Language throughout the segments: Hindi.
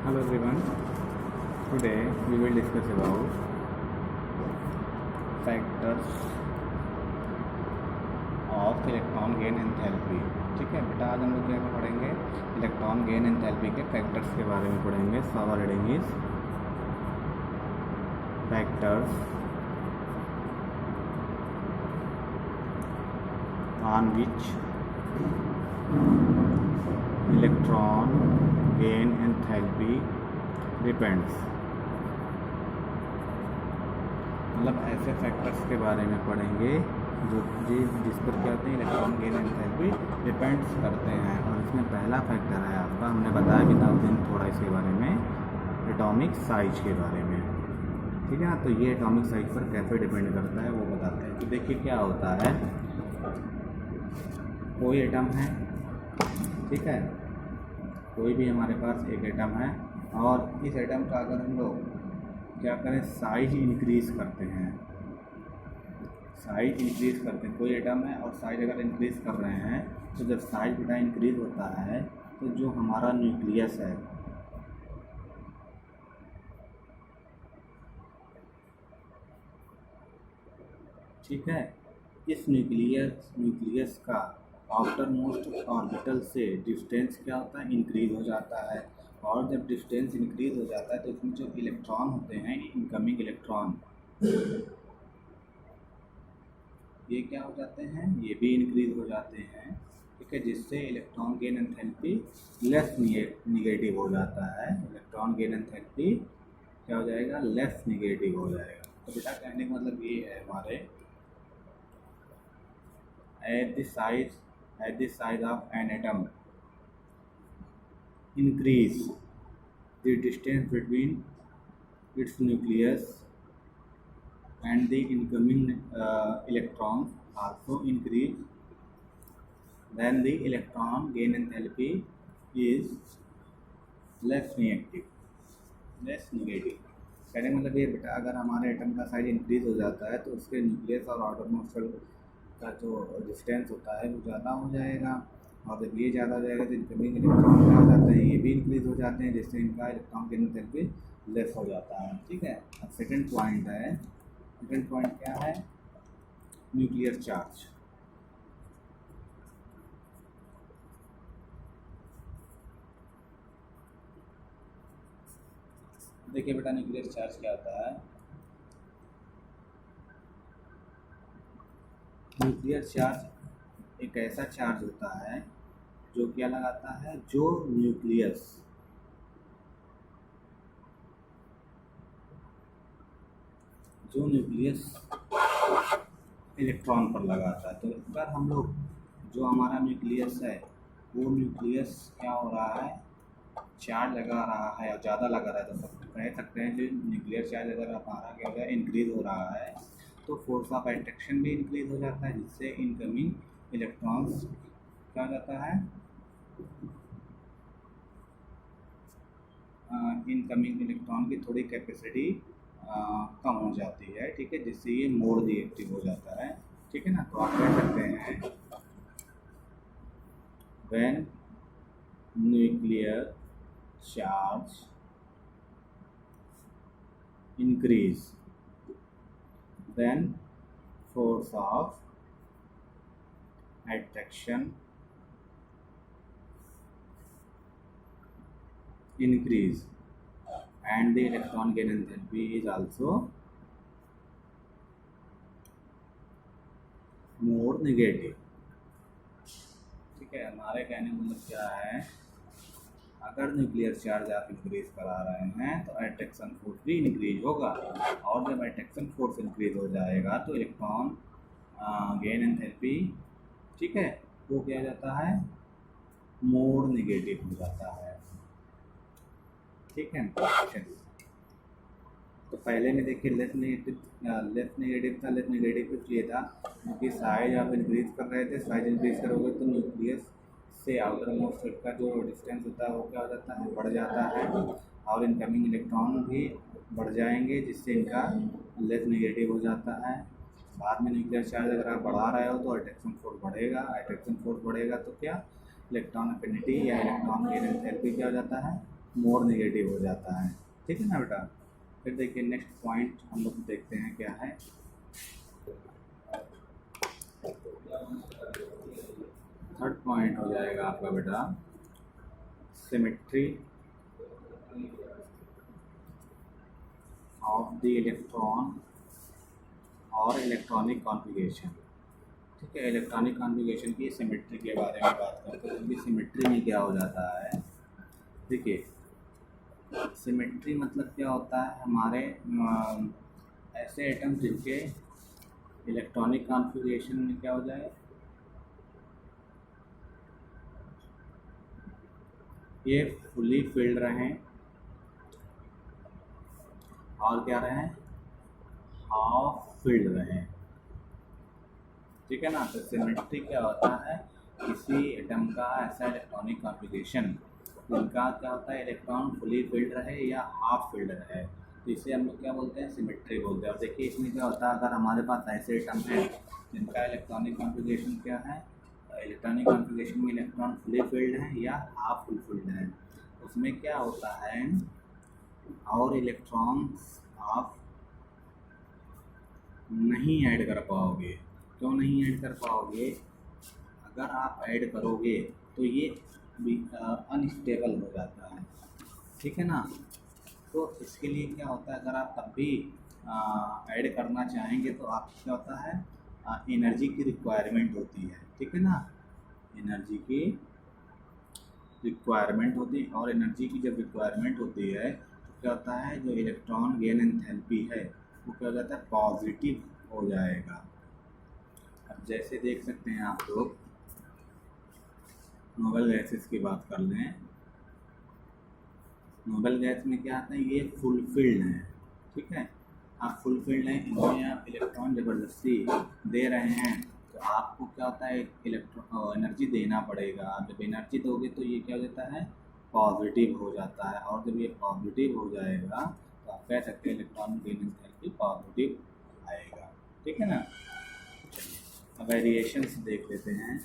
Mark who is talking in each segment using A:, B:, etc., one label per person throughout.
A: Hello everyone. Today we will discuss about factors of electron gain enthalpy. ठीक है बेटा, आज हम लोग क्या पढ़ेंगे? इलेक्ट्रॉन गेन एंथैल्पी के फैक्टर्स के बारे में पढ़ेंगे. So our heading is factors on which electron gain enthalpy depends. मतलब ऐसे फैक्टर्स के बारे में पढ़ेंगे जो जिस पर क्या होते हैं इलेक्ट्रॉन गेन एंथैल्पी डिपेंड्स करते हैं. और इसमें पहला फैक्टर है आपका, हमने बताया भी था उस दिन थोड़ा इसके बारे में, एटॉमिक साइज के बारे में. ठीक है ना. तो ये एटॉमिक साइज पर कैसे डिपेंड करता है वो बताते हैं. तो देखिए क्या होता है, कोई एटम है, ठीक है, कोई भी हमारे पास एक एटम है और इस एटम का अगर हम लोग क्या करें, साइज इंक्रीज़ करते हैं, साइज इंक्रीज़ करते हैं. कोई एटम है और साइज अगर इंक्रीज़ कर रहे हैं तो जब साइज बेटा इंक्रीज़ होता है तो जो हमारा न्यूक्लियस है, ठीक है, इस न्यूक्लियस का आउटर मोस्ट ऑर्बिटल से डिस्टेंस क्या होता है, इंक्रीज़ हो जाता है. और जब डिस्टेंस इंक्रीज़ हो जाता है तो इसमें जो इलेक्ट्रॉन होते हैं, इनकमिंग इलेक्ट्रॉन, ये क्या हो जाते हैं, ये भी इंक्रीज़ हो जाते हैं. ठीक है, जिससे electron gain enthalpy less negative हो जाता है. इलेक्ट्रॉन गेन एंथैल्पी क्या हो जाएगा, लेस निगेटिव हो जाएगा. तो बेटा कहने का मतलब ये है हमारे, at the size of an atom increase, the distance between its nucleus and the incoming electrons also increase, then the electron gain enthalpy is less negative. कहने मतलब ये बेटा, अगर हमारे एटम का साइज इंक्रीज हो जाता है तो उसके न्यूक्लियस और आउटर मोस्ट का जो डिस्टेंस होता है वो ज़्यादा हो जाएगा. और जब ये ज़्यादा हो जाएगा तो इनकमिंग इलेक्ट्रॉन क्या हो जाते हैं, ये भी इंक्रीज हो जाते हैं, जिससे इनका इलेक्ट्रॉन गेन एंथैल्पी लेस हो जाता है. ठीक है. अब सेकंड पॉइंट है, सेकंड पॉइंट क्या है, न्यूक्लियर चार्ज. देखिए बेटा, न्यूक्लियर चार्ज क्या होता है. न्यूक्लियर चार्ज एक ऐसा चार्ज होता है जो क्या लगाता है, जो न्यूक्लियस इलेक्ट्रॉन पर लगाता है. तो इस बार हम लोग जो हमारा न्यूक्लियस है वो न्यूक्लियस क्या हो रहा है, चार्ज लगा रहा है और ज़्यादा लगा रहा है. तो कह सकते हैं जो न्यूक्लियर चार्ज अगर हमारा क्या हो रहा है, इंक्रीज़ हो रहा है, तो फोर्स ऑफ अट्रैक्शन भी इंक्रीज़ हो जाता है, जिससे इनकमिंग इलेक्ट्रॉन्स क्या हो जाता है, इनकमिंग इलेक्ट्रॉन की थोड़ी कैपेसिटी कम हो जाती है. ठीक है, जिससे ये मोड रिएक्टिव हो जाता है. ठीक है ना. तो आप कह सकते हैं when nuclear charge increase, then force of attraction increase and the electron gain enthalpy is also more negative. ठीक है. हमारे कहने का मतलब क्या है, अगर न्यूक्लियर चार्ज आप इंक्रीज करा रहे हैं तो अट्रैक्शन फोर्स भी इंक्रीज होगा. और जब अट्रैक्शन फोर्स इंक्रीज हो जाएगा तो इलेक्ट्रॉन गेन एंथैल्पी, ठीक है, वो क्या जाता है, मोर निगेटिव हो जाता है. ठीक है. तो पहले में देखिए लेस नेगेटिव था. लेस नेगेटिव इसलिए था क्योंकि साइज आप इंक्रीज कर रहे थे. साइज इंक्रीज करोगे तो न्यूक्लियस से आउटर मोस्ट का जो डिस्टेंस होता है वो क्या हो जाता है, बढ़ जाता है. और इनकमिंग इलेक्ट्रॉन भी बढ़ जाएंगे, जिससे इनका लेस नेगेटिव हो जाता है. बाद में न्यूक्लियर चार्ज अगर आप बढ़ा रहे हो तो अट्रैक्शन फोर्स बढ़ेगा. अट्रैक्शन फोर्स बढ़ेगा तो क्या, इलेक्ट्रॉन एफिनिटी या इलेक्ट्रॉन गेन एंथैल्पी क्या हो जाता है, मोर नेगेटिव हो जाता है। ठीक है ना बेटा। फिर देखिए नेक्स्ट पॉइंट हम लोग देखते हैं क्या है। थर्ड पॉइंट हो जाएगा आपका बेटा सिमेट्री ऑफ द इलेक्ट्रॉन और इलेक्ट्रॉनिक कॉन्फ़िगरेशन। ठीक है, इलेक्ट्रॉनिक कॉन्फ़िगरेशन की सिमेट्री के बारे में बात करते हैं। क्योंकि सिमेट्री में क्या हो जाता है, देखिए सिमेट्री मतलब क्या होता है, हमारे ऐसे एटम जिनके इलेक्ट्रॉनिक कॉन्फ़िगरेशन में क्या हो जाए, ये फुली फिल्ड रहें और क्या रहें, हाफ फिल्ड रहें। ठीक है ना। तो सिमेट्री क्या होता है, किसी एटम का ऐसा इलेक्ट्रॉनिक कॉन्फ़िगरेशन जिनका क्या होता है, इलेक्ट्रॉन फुली फिल्ड रहे या हाफ फिल्ड रहे, तो इसे हम लोग क्या बोलते हैं, सिमेट्री बोलते हैं। और देखिए इसमें क्या होता है, अगर हमारे पास ऐसे एटम है जिनका इलेक्ट्रॉनिक कॉन्फ़िगरेशन क्या है, इलेक्ट्रॉनिक कॉन्फ़िगरेशन में इलेक्ट्रॉन फुली फिल्ड है या हाफ फुल फिल्ड है, उसमें क्या होता है, और इलेक्ट्रॉन्स आप नहीं ऐड कर पाओगे। क्यों नहीं ऐड कर पाओगे, अगर आप ऐड करोगे तो ये अनस्टेबल हो जाता है। ठीक है ना। तो इसके लिए क्या होता है, अगर आप तब भी ऐड करना चाहेंगे तो आप क्या होता है, एनर्जी की रिक्वायरमेंट होती है। ठीक है ना, एनर्जी की रिक्वायरमेंट होती है। और एनर्जी की जब रिक्वायरमेंट होती है तो क्या होता है, जो इलेक्ट्रॉन गेन एंथैल्पी है वो क्या हो जाता है, पॉजिटिव हो जाएगा। अब जैसे देख सकते हैं आप लोग, नोबल गैसेस की बात कर लें, नोबल गैस में क्या आता है, ये फुलफिल्ड है। ठीक है, आप फुलफिल्ड हैं, इनमें आप इलेक्ट्रॉन ज़बरदस्ती दे रहे हैं तो आपको क्या होता है, इलेक्ट्रॉन एनर्जी देना पड़ेगा। आप जब एनर्जी दोगे तो ये क्या हो जाता है, पॉजिटिव हो जाता है। और जब ये पॉजिटिव हो जाएगा तो आप कह सकते हैं इलेक्ट्रॉन गेन एंथैल्पी पॉजिटिव आएगा। ठीक है ना। अब वेरिएशंस देख लेते हैं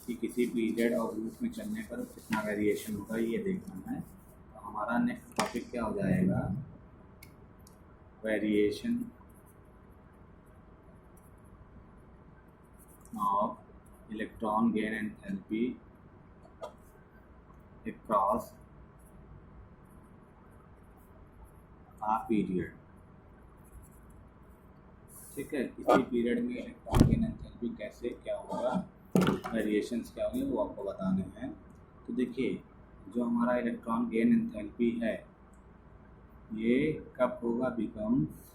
A: कि किसी पीरियड और ग्रुप में चलने पर कितना वेरिएशन होगा, ये देखना है। तो हमारा नेक्स्ट टॉपिक क्या हो जाएगा, variation of electron gain enthalpy across a period. ठीक है, किसी पीरियड में इलेक्ट्रॉन गेन एंथैल्पी कैसे क्या होगा, वेरिएशंस क्या होंगे वो आपको बताने हैं। तो देखिए जो हमारा इलेक्ट्रॉन गेन एंथैल्पी है ये कब होगा, बिकम्स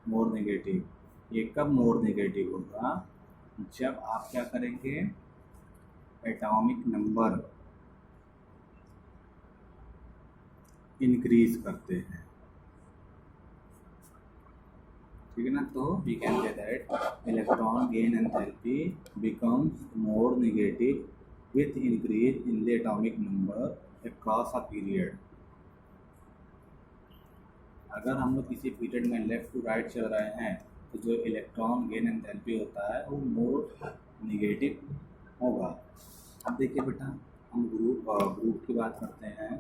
A: मोर नेगेटिव। ये कब मोर नेगेटिव होगा, जब आप क्या करेंगे, एटॉमिक नंबर इंक्रीज करते हैं। ठीक है ना। तो we can say that electron gain enthalpy becomes more negative with increase in the atomic number across a period. अगर हम लोग किसी पीरियड में लेफ्ट टू राइट चल रहे हैं तो जो इलेक्ट्रॉन गेन एंथैल्पी होता है वो मोर नेगेटिव होगा। अब देखिए बेटा, हम ग्रुप की बात करते हैं।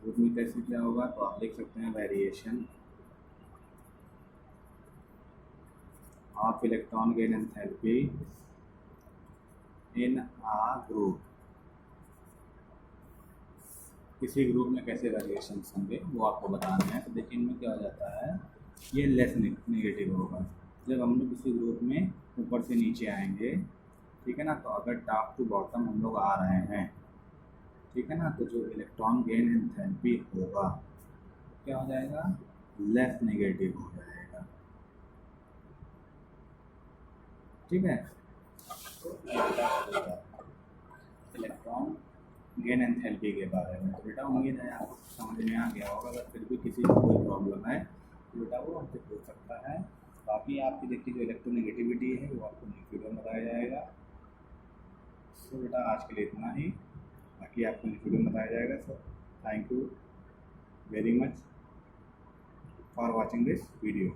A: ग्रुप में कैसे क्या होगा, तो आप देख सकते हैं variation of electron gain enthalpy in a group. किसी ग्रुप में कैसे वेरिएशंस होंगे वो आपको बताना है। तो देखिए इनमें क्या हो जाता है, ये लेस नेगेटिव होगा जब हम लोग किसी ग्रुप में ऊपर से नीचे आएंगे। ठीक है ना। तो अगर टॉप टू बॉटम हम लोग आ रहे हैं, ठीक है ना, तो जो इलेक्ट्रॉन गेन एंथैल्पी होगा क्या हो जाएगा, लेस नेगेटिव हो जाएगा। ठीक है। तो इलेक्ट्रॉन गेन एंथैल्पी के बारे में। तो बेटा उम्मीद है आपको समझ में आ गया होगा। अगर फिर भी किसी को कोई प्रॉब्लम है तो बेटा वो हमसे पूछ सकता है। बाकी आपकी देखिए जो इलेक्ट्रोनेगेटिविटी है वो आपको नेक्स्ट वीडियो में बताया जाएगा। सो बेटा आज के लिए इतना ही, बाकी आपको नेक्स्ट वीडियो में बताया जाएगा। So thank you very much for watching this video.